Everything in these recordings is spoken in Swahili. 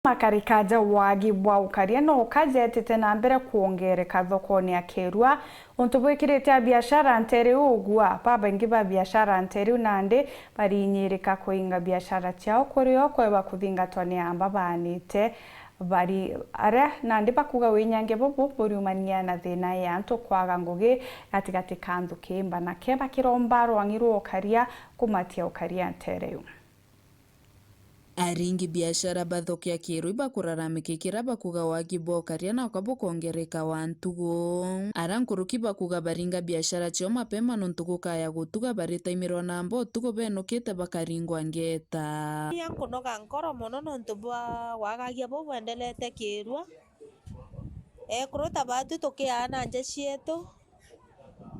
Makarikaja wagi wa ukaria no kajetete na mbere kuongereka thokoni ya Kirwa untu bwikirite biashara ntere ugwa babangi ba biashara ntere nande barinyirika kuinga biashara ciao kurio kweba kuthingatwa ni amba banite bari are nande bakuga winyange bobo buriumania na thina ya antu kwaga ngugi gatigati kandu kimba na keba kiromba rwangiru ukaria kumatia ukaria ntere aringi biashara bathokia Kirwa bakuraramikikira bakuga wagi bokaria na kwabo kongereka wa ntugo arankuruki bakuga baringa biashara cio mapema nontugo kaya gutuga baritaimirwa na mbo tugo benukite bakaringwa ngeta kunoga nkoro mono nontu bwa wagagia bo bwendelete Kirwa kuruta batu tukiana nje cietu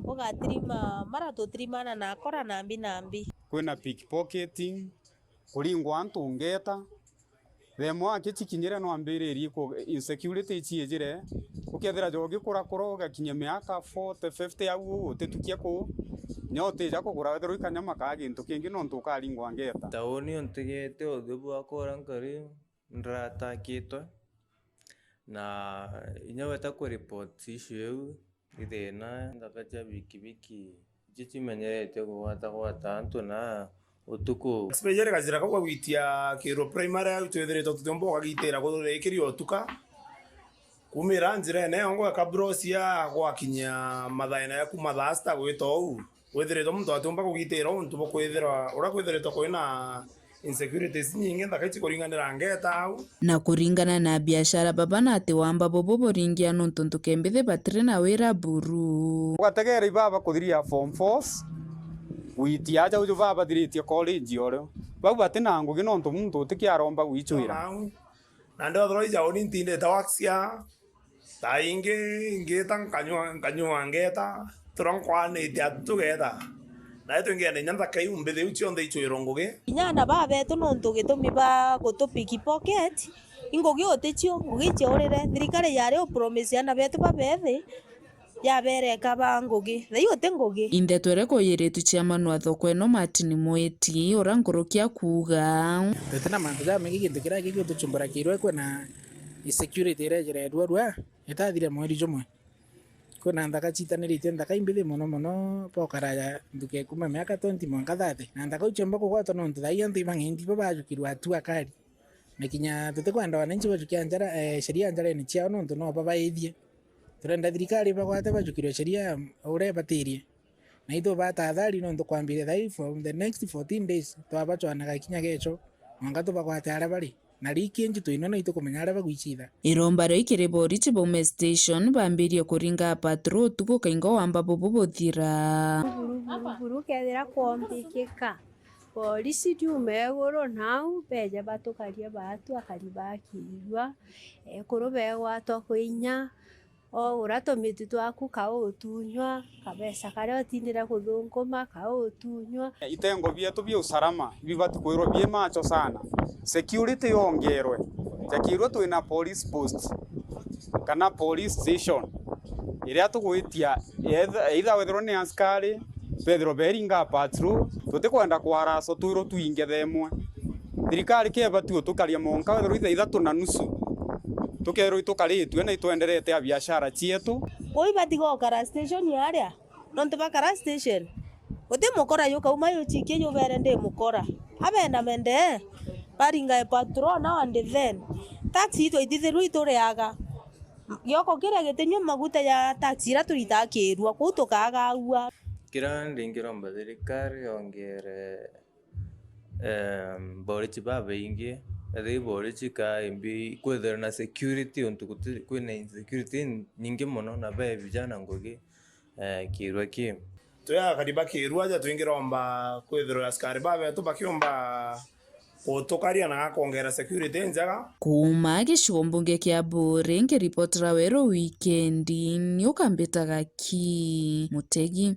ugatirima mara tutrimana na kora nambi kwina pickpocketing kuringwa antu ngeta themo akichikinyire no ambiririe ko insecurity chiejire ukethira jogi kura gakinya miaka 40 50 au utetukia ko nyote jako kura wetero ikanyama ka gintu kingi no ntuka ringwa ngeta taoni ontegete odhubu akora nkari ndrata kito na inyaweta ku report issue ithina ndakacha bikibiki chichimenyerete gwata antu na utuku especially kazira kwa witia Kirwa primary au twethere tutombo kagitera kurekerio otuka kumira njira ne ngo kabrosia gwakinya mathaina ya kumathasta gwito u wethere to muntu atumba kugitera untu bokwethera ura kwethere to kwina insecurities nyingi ndakaichi kuringanira ngeta au na kuringana na biashara babana ati wamba bobo boringia nontu kembethe batire na wira buru wategera ibaba kuthiria form 4 witia aja uju baba thiritie college oro bau batina ngugi nontu muntu utikiaromba gwichuira na ndo thoro ija oni ntinde tawaxia tainge ngeta kanywa ngeta tronkwane dia tugeda na eto ngene nyanda kai umbethe ucio ndhe ichuira ngugi inyana babetu nontu gitumi ba gutu pickpocket ingogi oticio ngugi ciorire thirikari yari o promise yana betu babethe ya bereka bangugi thai ote ngugi inde twere koyeretu cia manwa thoko eno matini mweti orangurukia kuga tetena mantu ja megi gintu kira gigi tuchumbura Kirwa kwena insecurity rejere rwa etathire mweri jomwe kwena ndaka chitanirite ndaka imbithe mono pokara nduke kuma miaka 20 mwanka 30 na ndaka uchemba kugwata nontu thai antu imangendi babajukirwa atu akari mekinya tutekwenda wananchi bajukia njara sheria njara ni ciao nontu no babaithie turenda thirikari bagwate bajukirwe sheria ure batirie na itho batathari no ntukwambire thai for the next 14 days twabachwanaga kinya gecho mwanga tubagwate ara bari na rikinji tuino na itukumenya ara bagwichitha iromba ro ikiribori chibume station bambirie kuringa patrol tuko kaingo wamba bobo bothira buru kethira kwombikika polisi diumegoro nau beja batukaria batu akariba Kirwa kurubegwa to kwinya o uratomiti twaku kautunywa kabesa kare otindira kuthunguma kautunywa itengo bietu bia usalama bibati kwirwo bie macho sana security yongerwe Kirwa twina police post kana police station iria tugwitia either wethero ni askari Pedro beringa patrol tutikwenda kwaraso twiro twinge themwe thirikari kebati utukaria monka wethero ithatu na nusu tukero itukaritwe na itwenderete ya biashara cietu oi batigo kara station yaria nontu bakara station ote mukora yuka umayo chikie yo berende mukora abenda mende baringa patrol na and then taxi to ithiru itureaga yoko kira getenyo maguta ya taxi ra turita Kirwa kutukaga agua kira ndingiromba thirikari ongere borichi babaingi Adhi borichi ka imbi kwethera na security ontu kwina insecurity nyingi mono na be vijana ngugi Kirwa ki tuya kariba Kirwa ja twingiromba kwethera askari babe tu bakiomba kutukaria na kuongera security njaga kuma gicigombunge kia Buri ngiripotera wero wikendi ni ukambitaga ki Mutegi.